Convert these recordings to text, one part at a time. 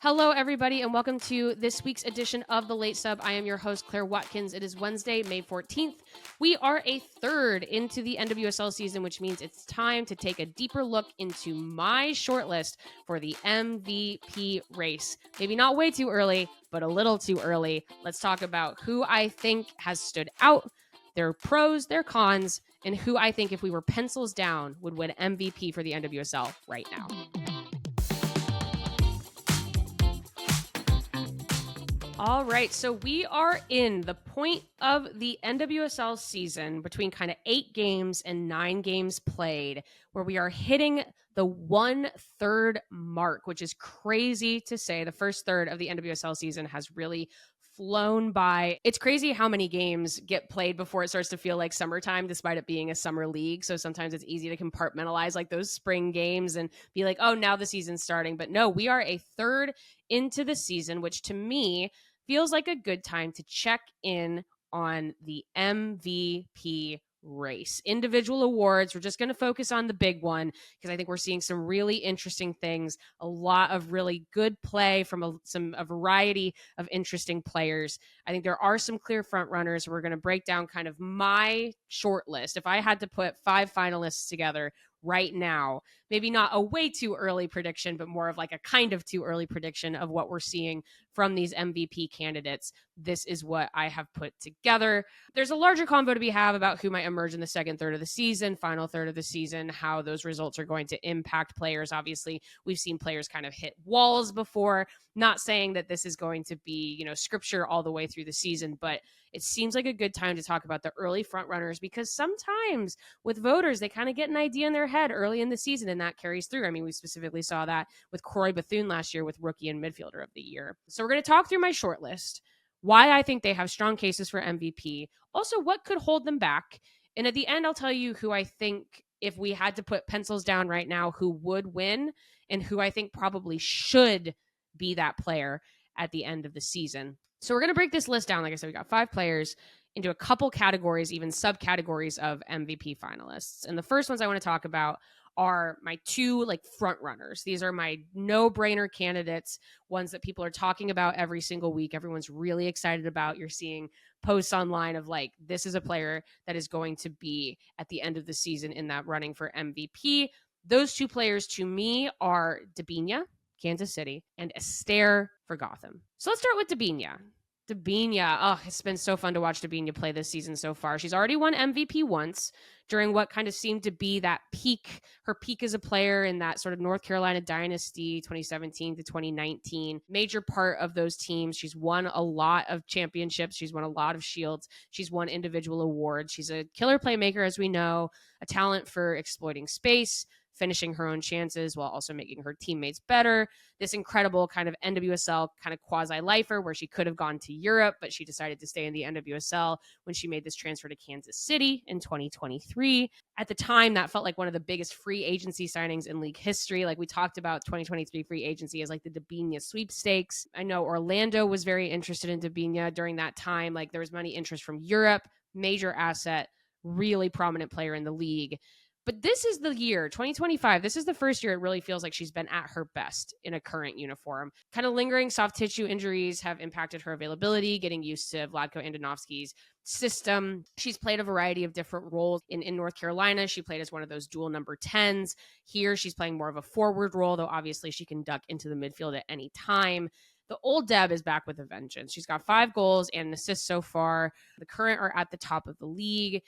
Hello, everybody, and welcome to this week's edition of The Late Sub. I am your host, Claire Watkins. It is Wednesday, May 14th. We are a third into the NWSL season, which means it's time to take a deeper look into my shortlist for the MVP race. Maybe not way too early, but a little too early. Let's talk about who I think has stood out, their pros, their cons, and who I think, if we were pencils down, would win MVP for the NWSL right now. All right, so we are in the point of the NWSL season between kind of 8 games and 9 games played, where we are hitting the 1/3 mark, which is crazy to say. The first third of the NWSL season has really flown by. It's crazy how many games get played before it starts to feel like summertime, despite it being a summer league. So sometimes it's easy to compartmentalize like those spring games and be like, oh, now the season's starting. But no, we are a third into the season, which to me feels like a good time to check in on the MVP race. Individual awards, we're just going to focus on the big one because I think we're seeing some really interesting things, a lot of really good play from a variety of interesting players. I think there are some clear front runners. We're going to break down kind of my short list. If I had to put 5 finalists together right now, maybe not a way too early prediction, but more of like a kind of too early prediction of what we're seeing from these MVP candidates. This is what I have put together. There's a larger convo to be had about who might emerge in the second third of the season, final third of the season, how those results are going to impact players. Obviously, we've seen players kind of hit walls before. Not saying that this is going to be, scripture all the way through the season, but it seems like a good time to talk about the early front runners because sometimes with voters, they kind of get an idea in their head early in the season and that carries through. I mean, we specifically saw that with Croy Bethune last year with Rookie and Midfielder of the Year. So we're going to talk through my short list, why I think they have strong cases for MVP, also what could hold them back. And at the end, I'll tell you who I think, if we had to put pencils down right now, who would win and who I think probably should be that player at the end of the season. So we're going to break this list down. Like I said, we got 5 players into a couple categories, even subcategories of MVP finalists. And the first ones I want to talk about are my 2 front runners. These are my no-brainer candidates, ones that people are talking about every single week. Everyone's really excited about. You're seeing posts online of this is a player that is going to be at the end of the season in that running for MVP. Those 2 players to me are Debinha, Kansas City, and Esther for Gotham. So let's start with Debinha. It's been so fun to watch Debinha play this season so far. She's already won MVP once during what kind of seemed to be that peak, her peak as a player in that sort of North Carolina dynasty, 2017 to 2019. Major part of those teams. She's won a lot of championships. She's won a lot of shields. She's won individual awards. She's a killer playmaker, as we know, a talent for exploiting space, finishing her own chances while also making her teammates better. This incredible kind of NWSL kind of quasi-lifer where she could have gone to Europe, but she decided to stay in the NWSL when she made this transfer to Kansas City in 2023. At the time, that felt like one of the biggest free agency signings in league history. Like we talked about 2023 free agency as like the Debinha sweepstakes. I know Orlando was very interested in Debinha during that time. Like there was money interest from Europe, major asset, really prominent player in the league. But this is the year, 2025. This is the first year it really feels like she's been at her best in a current uniform. Kind of lingering soft tissue injuries have impacted her availability, getting used to Vlatko Andonovski's system. She's played a variety of different roles. In North Carolina, she played as one of those dual number 10s. Here, she's playing more of a forward role, though obviously she can duck into the midfield at any time. The old Deb is back with a vengeance. She's got 5 goals and an assist so far. The current are at the top of the league.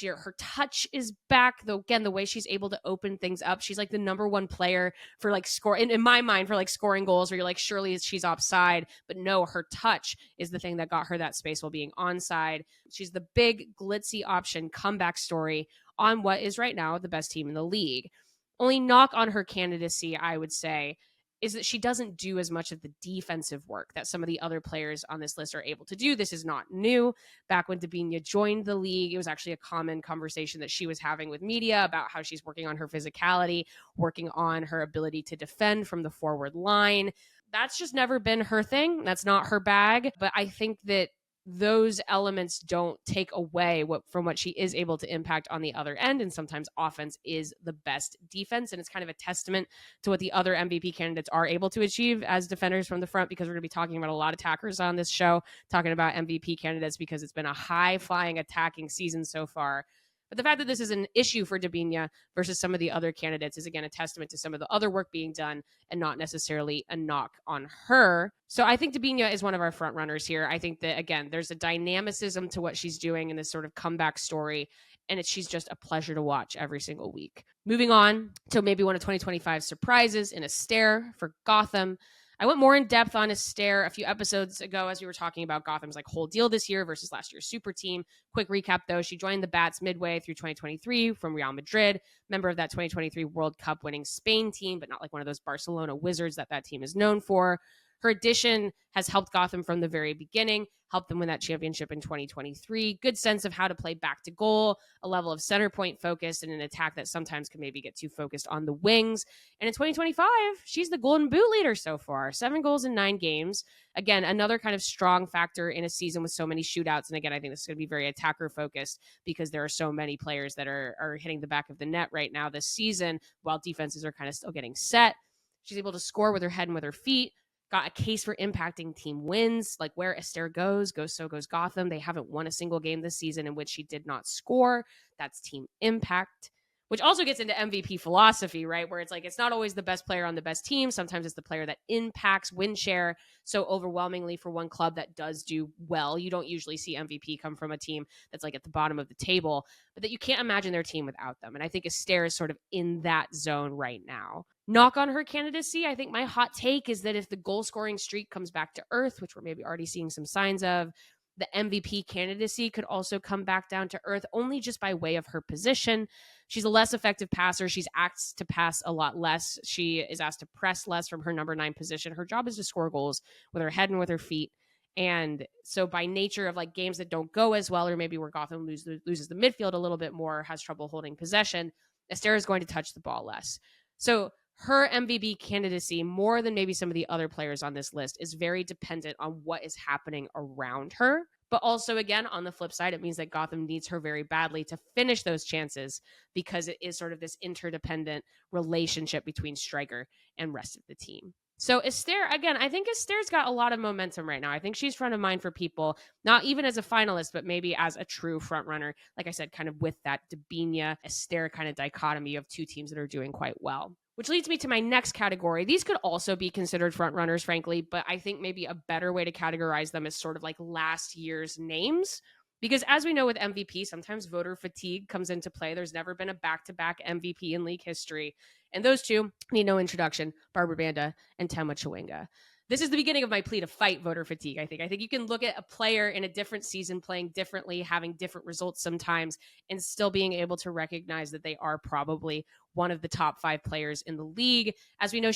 Her touch is back, though. Again, the way she's able to open things up, she's like the number 1 player for score in my mind for scoring goals. Where you're like, surely she's offside, but no, her touch is the thing that got her that space while being onside. She's the big glitzy option comeback story on what is right now the best team in the league. Only knock on her candidacy, I would say, is that she doesn't do as much of the defensive work that some of the other players on this list are able to do. This is not new. Back when Debinha joined the league, it was actually a common conversation that she was having with media about how she's working on her physicality, working on her ability to defend from the forward line. That's just never been her thing. That's not her bag. But I think that those elements don't take away from what she is able to impact on the other end. And sometimes offense is the best defense. And it's kind of a testament to what the other MVP candidates are able to achieve as defenders from the front, because we're going to be talking about a lot of attackers on this show, talking about MVP candidates, because it's been a high flying attacking season so far. But the fact that this is an issue for Debinha versus some of the other candidates is, again, a testament to some of the other work being done and not necessarily a knock on her. So I think Debinha is one of our front runners here. I think that, again, there's a dynamicism to what she's doing in this sort of comeback story, and she's just a pleasure to watch every single week. Moving on to maybe one of 2025's surprises in Esther for Gotham. I went more in depth on Esther a few episodes ago as we were talking about Gotham's like whole deal this year versus last year's super team. Quick recap though, she joined the Bats midway through 2023 from Real Madrid, member of that 2023 World Cup winning Spain team, but not like one of those Barcelona Wizards that team is known for. Her addition has helped Gotham from the very beginning, helped them win that championship in 2023. Good sense of how to play back to goal, a level of center point focus, and an attack that sometimes can maybe get too focused on the wings. And in 2025, she's the Golden Boot leader so far. 7 goals in 9 games. Again, another kind of strong factor in a season with so many shootouts. And again, I think this is going to be very attacker focused because there are so many players that are hitting the back of the net right now this season while defenses are kind of still getting set. She's able to score with her head and with her feet. Got a case for impacting team wins. Like where Esther goes, so goes Gotham. They haven't won a single game this season in which she did not score. That's team impact, which also gets into MVP philosophy, right? Where it's like, it's not always the best player on the best team. Sometimes it's the player that impacts win share so overwhelmingly for one club that does do well. You don't usually see MVP come from a team that's like at the bottom of the table, but that you can't imagine their team without them. And I think Esther is sort of in that zone right now. Knock on her candidacy, I think my hot take is that if the goal scoring streak comes back to earth, which we're maybe already seeing some signs of, the MVP candidacy could also come back down to earth only just by way of her position. She's a less effective passer. She's asked to pass a lot less. She is asked to press less from her number 9 position. Her job is to score goals with her head and with her feet. And so by nature of like games that don't go as well, or maybe where Gotham loses the midfield a little bit more, has trouble holding possession, Esther is going to touch the ball less. So her MVP candidacy, more than maybe some of the other players on this list, is very dependent on what is happening around her. But also, again, on the flip side, it means that Gotham needs her very badly to finish those chances because it is sort of this interdependent relationship between striker and rest of the team. So Esther, again, I think Esther's got a lot of momentum right now. I think she's front of mind for people, not even as a finalist, but maybe as a true front runner. Like I said, kind of with that Debinha, Esther kind of dichotomy of two teams that are doing quite well. Which leads me to my next category. These could also be considered front runners, frankly, but I think maybe a better way to categorize them is sort of like last year's names. Because as we know with MVP, sometimes voter fatigue comes into play. There's never been a back-to-back MVP in league history. And those two need no introduction, Barbara Banda and Temwa Chawinga. This is the beginning of my plea to fight voter fatigue, I think. I think you can look at a player in a different season playing differently, having different results sometimes, and still being able to recognize that they are probably one of the top 5 players in the league. As we know,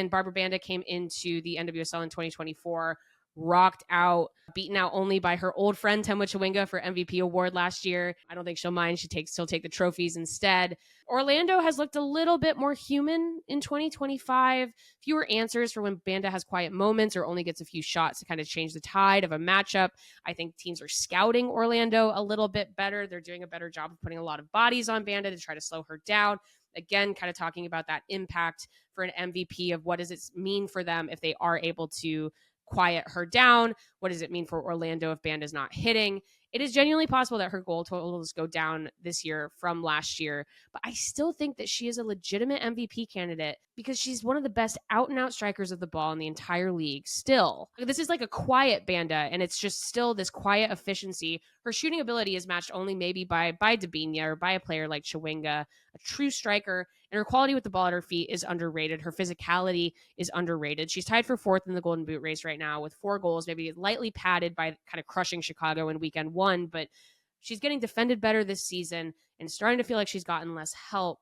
Barbara Banda came into the NWSL in 2024, rocked out, beaten out only by her old friend Temwa Chawinga for MVP award last year. I don't think she'll mind. She'll take the trophies instead. Orlando has looked a little bit more human in 2025. Fewer answers for when Banda has quiet moments or only gets a few shots to kind of change the tide of a matchup. I think teams are scouting Orlando a little bit better. They're doing a better job of putting a lot of bodies on Banda to try to slow her down. Again, kind of talking about that impact for an MVP of what does it mean for them if they are able to quiet her down. What does it mean for Orlando if Band is not hitting? It is genuinely possible that her goal totals go down this year from last year, but I still think that she is a legitimate MVP candidate because she's one of the best out-and-out strikers of the ball in the entire league. Still, this is like a quiet Banda, and it's just still this quiet efficiency. Her shooting ability is matched only maybe by Debinha or by a player like Chawinga, a true striker, and her quality with the ball at her feet is underrated. Her physicality is underrated. She's tied for 4th in the Golden Boot race right now with 4 goals, maybe lightly padded by kind of crushing Chicago in weekend 1, but she's getting defended better this season and starting to feel like she's gotten less help.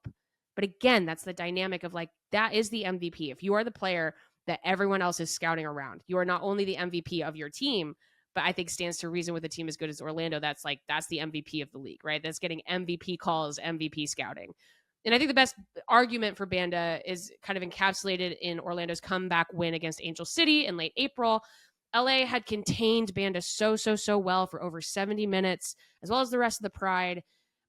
But again, that's the dynamic of like, that is the MVP. If you are the player that everyone else is scouting around, you are not only the MVP of your team, but I think stands to reason with a team as good as Orlando, that's the MVP of the league, right? That's getting MVP calls, MVP scouting. And I think the best argument for Banda is kind of encapsulated in Orlando's comeback win against Angel City in late April. LA had contained Banda so well for over 70 minutes, as well as the rest of the Pride.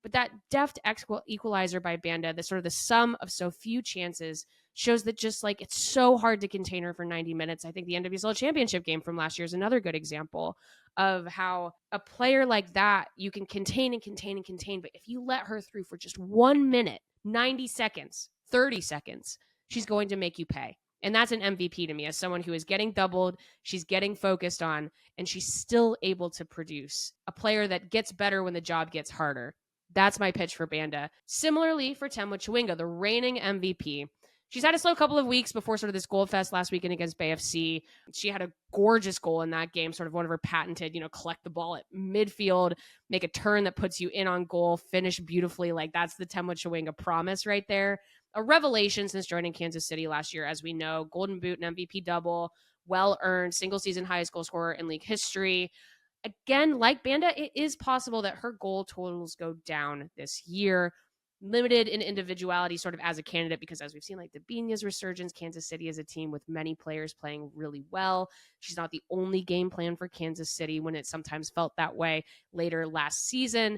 But that deft equalizer by Banda, the sort of the sum of so few chances, shows that just like it's so hard to contain her for 90 minutes. I think the NWSL championship game from last year is another good example of how a player like that you can contain and contain and contain. But if you let her through for just 1 minute, 90 seconds, 30 seconds, she's going to make you pay. And that's an MVP to me, as someone who is getting doubled, she's getting focused on, and she's still able to produce a player that gets better when the job gets harder. That's my pitch for Banda. Similarly for Temwa Chawinga, the reigning MVP. She's had a slow couple of weeks before sort of this goal fest last weekend against Bay FC. She had a gorgeous goal in that game, sort of one of her patented, collect the ball at midfield, make a turn that puts you in on goal, finish beautifully. Like that's the Temwa Chawinga promise right there. A revelation since joining Kansas City last year, as we know, Golden Boot and MVP double, well-earned, single-season highest goal scorer in league history. Again, like Banda, it is possible that her goal totals go down this year. Limited in individuality sort of as a candidate, because as we've seen, like Debinha's resurgence, Kansas City is a team with many players playing really well. She's not the only game plan for Kansas City when it sometimes felt that way later last season.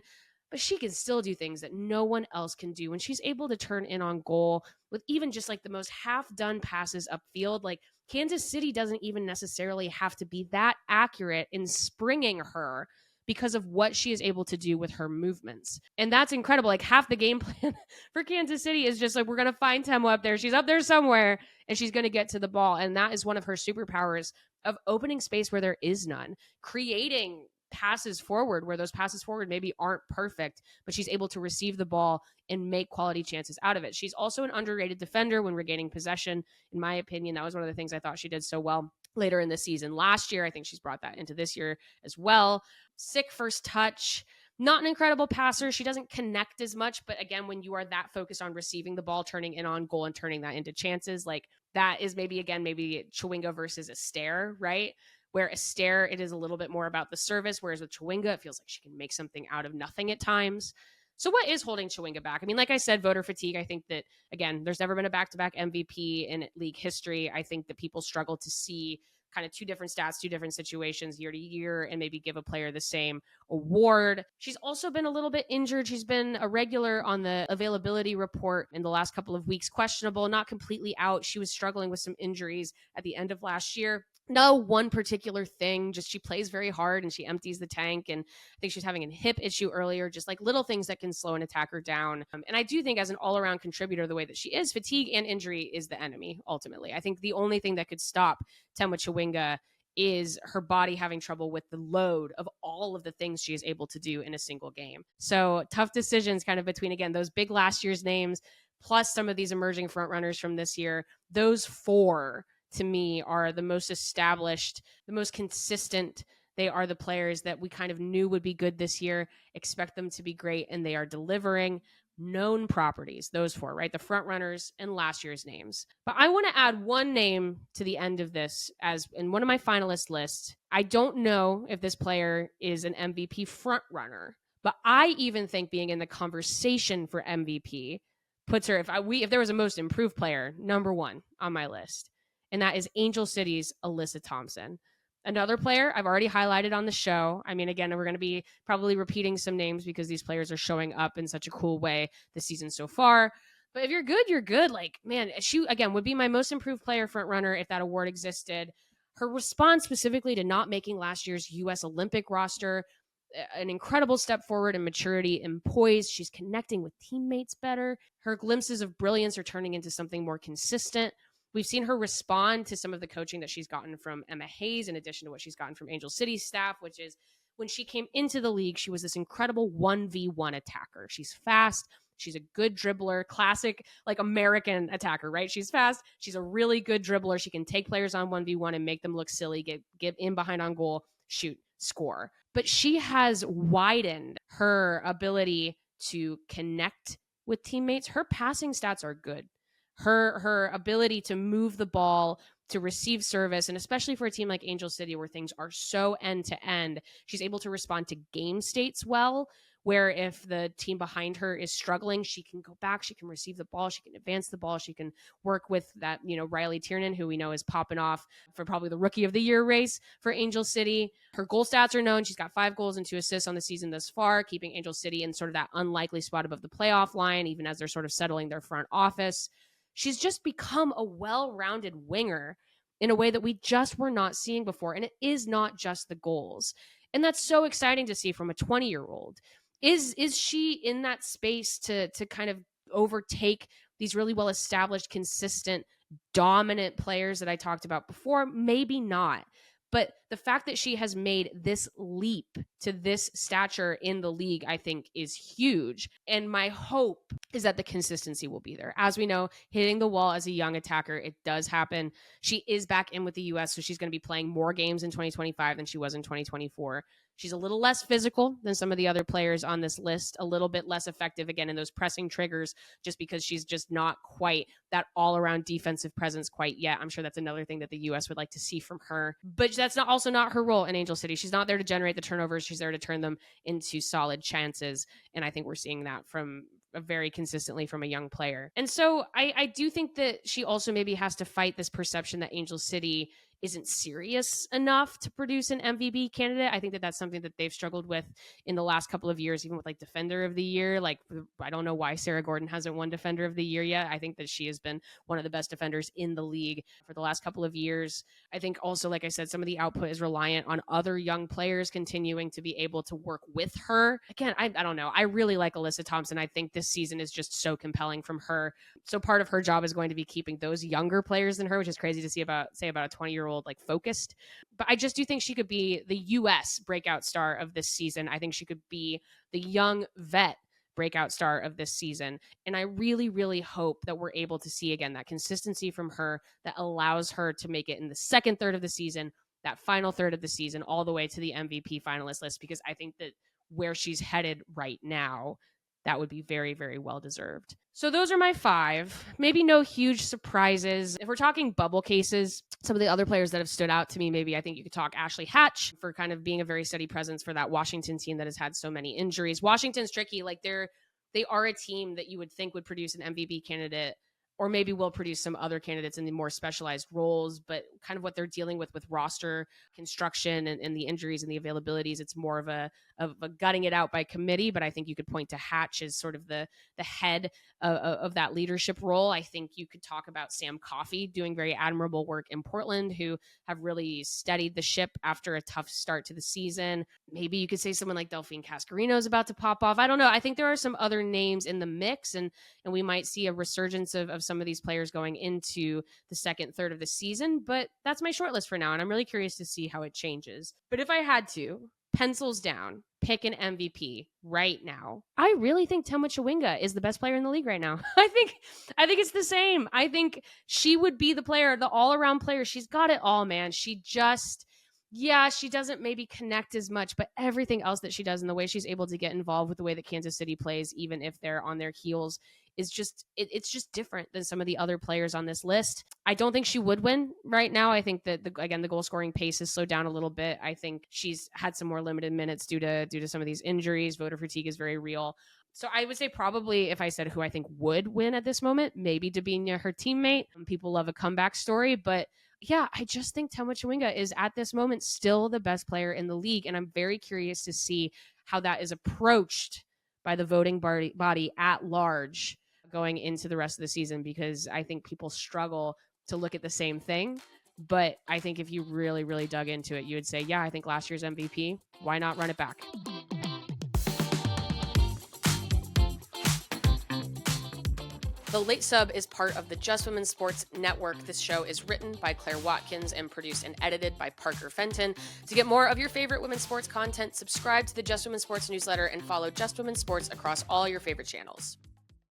But she can still do things that no one else can do. And she's able to turn in on goal with even just like the most half-done passes upfield. Like Kansas City doesn't even necessarily have to be that accurate in springing her because of what she is able to do with her movements. And that's incredible. Like half the game plan for Kansas City is just like, we're going to find Temwa up there. She's up there somewhere and she's going to get to the ball. And that is one of her superpowers of opening space where there is none, creating passes forward where those passes forward maybe aren't perfect, but she's able to receive the ball and make quality chances out of it. She's also an underrated defender when regaining possession. In my opinion, that was one of the things I thought she did so well later in the season last year. I think she's brought that into this year as well. Sick first touch, not an incredible passer. She doesn't connect as much, but again, when you are that focused on receiving the ball, turning in on goal and turning that into chances, like that is maybe Chawinga versus Astaire, right? Where Astaire, it is a little bit more about the service, whereas with Chawinga, it feels like she can make something out of nothing at times. So what is holding Chawinga back? I mean, like I said, voter fatigue. I think that, again, there's never been a back-to-back MVP in league history. I think that people struggle to see kind of two different stats, two different situations year to year, and maybe give a player the same award. She's also been a little bit injured. She's been a regular on the availability report in the last couple of weeks, questionable, not completely out. She was struggling with some injuries at the end of last year. No one particular thing, just she plays very hard and she empties the tank. And I think she's having a hip issue earlier, just like little things that can slow an attacker down. And I do think as an all-around contributor, the way that she is, fatigue and injury is the enemy, ultimately. I think the only thing that could stop Temwa Chawinga is her body having trouble with the load of all of the things she is able to do in a single game. So tough decisions kind of between, again, those big last year's names, plus some of these emerging frontrunners from this year. Those four, to me, are the most established, the most consistent. They are the players that we kind of knew would be good this year, expect them to be great, and they are delivering. Known properties, those four, right? The front runners and last year's names. But I want to add one name to the end of this as in one of my finalist lists. I don't know if this player is an MVP front runner, but I even think being in the conversation for MVP puts her, if there was a most improved player, number one on my list. And that is Angel City's Alyssa Thompson. Another player I've already highlighted on the show. I mean, again, we're going to be probably repeating some names because these players are showing up in such a cool way this season so far. But if you're good, you're good. Like, man, she, again, would be my most improved player front runner if that award existed. Her response specifically to not making last year's U.S. Olympic roster, an incredible step forward in maturity and poise. She's connecting with teammates better. Her glimpses of brilliance are turning into something more consistent. We've seen her respond to some of the coaching that she's gotten from Emma Hayes, in addition to what she's gotten from Angel City's staff, which is when she came into the league, she was this incredible 1v1 attacker. She's fast. She's a good dribbler, classic like American attacker, right? She's fast. She's a really good dribbler. She can take players on 1v1 and make them look silly, get in behind on goal, shoot, score. But she has widened her ability to connect with teammates. Her passing stats are good. Her ability to move the ball, to receive service, and especially for a team like Angel City where things are so end-to-end, she's able to respond to game states well, where if the team behind her is struggling, she can go back, she can receive the ball, she can advance the ball, she can work with that, Riley Tiernan, who we know is popping off for probably the rookie of the year race for Angel City. Her goal stats are known. She's got 5 goals and 2 assists on the season thus far, keeping Angel City in sort of that unlikely spot above the playoff line, even as they're sort of settling their front office. She's just become a well-rounded winger in a way that we just were not seeing before. And it is not just the goals. And that's so exciting to see from a 20-year-old. Is she in that space to kind of overtake these really well-established, consistent, dominant players that I talked about before? Maybe not. But the fact that she has made this leap to this stature in the league, I think, is huge. And my hope is that the consistency will be there. As we know, hitting the wall as a young attacker, it does happen. She is back in with the U.S., so she's going to be playing more games in 2025 than she was in 2024. She's a little less physical than some of the other players on this list, a little bit less effective, again, in those pressing triggers, just because she's just not quite that all-around defensive presence quite yet. I'm sure that's another thing that the U.S. would like to see from her. But that's also not her role in Angel City. She's not there to generate the turnovers. She's there to turn them into solid chances. And I think we're seeing that from very consistently from a young player. And so I do think that she also maybe has to fight this perception that Angel City isn't serious enough to produce an MVP candidate. I think that that's something that they've struggled with in the last couple of years, even with like Defender of the Year. Like, I don't know why Sarah Gordon hasn't won Defender of the Year yet. I think that she has been one of the best defenders in the league for the last couple of years. I think also, like I said, some of the output is reliant on other young players continuing to be able to work with her. Again, I don't know. I really like Alyssa Thompson. I think this season is just so compelling from her. So part of her job is going to be keeping those younger players than her, which is crazy to see about a 20-year-old like focused. But I just do think she could be the US breakout star of this season. I think she could be the young vet breakout star of this season. And I really, really hope that we're able to see again that consistency from her that allows her to make it in the second third of the season, that final third of the season, all the way to the MVP finalist list, because I think that where she's headed right now, that would be very, very well deserved. So those are my 5. Maybe no huge surprises. If we're talking bubble cases, some of the other players that have stood out to me, maybe I think you could talk Ashley Hatch for kind of being a very steady presence for that Washington team that has had so many injuries. Washington's tricky. Like they are a team that you would think would produce an MVP candidate, or maybe will produce some other candidates in the more specialized roles, but kind of what they're dealing with roster construction and the injuries and the availabilities, it's more of a gutting it out by committee. But I think you could point to Hatch as sort of the head of that leadership role. I think you could talk about Sam Coffey doing very admirable work in Portland, who have really steadied the ship after a tough start to the season. Maybe you could say someone like Delphine Cascarino is about to pop off. I don't know. I think there are some other names in the mix, and we might see a resurgence of some of these players going into the second third of the season. But that's my short list for now, and I'm really curious to see how it changes. But if I had to, pencils down, pick an MVP right now, I really think Temwa Chawinga is the best player in the league right now. I think it's the same. I think she would be the player, the all-around player. She's got it all, man. She doesn't maybe connect as much, but everything else that she does and the way she's able to get involved with the way that Kansas City plays, even if they're on their heels, is just, it's just different than some of the other players on this list. I don't think she would win right now. I think that the goal scoring pace has slowed down a little bit. I think she's had some more limited minutes due to some of these injuries. Voter fatigue is very real. So I would say probably, if I said who I think would win at this moment, maybe Debinha, her teammate. People love a comeback story, but yeah, I just think Temwa Chawinga is at this moment still the best player in the league. And I'm very curious to see how that is approached by the voting body at large going into the rest of the season, because I think people struggle to look at the same thing. But I think if you really, really dug into it, you would say, yeah, I think last year's MVP, why not run it back? The Late Sub is part of the Just Women Sports Network. This show is written by Claire Watkins and produced and edited by Parker Fenton. To get more of your favorite women's sports content, subscribe to the Just Women Sports newsletter and follow Just Women Sports across all your favorite channels.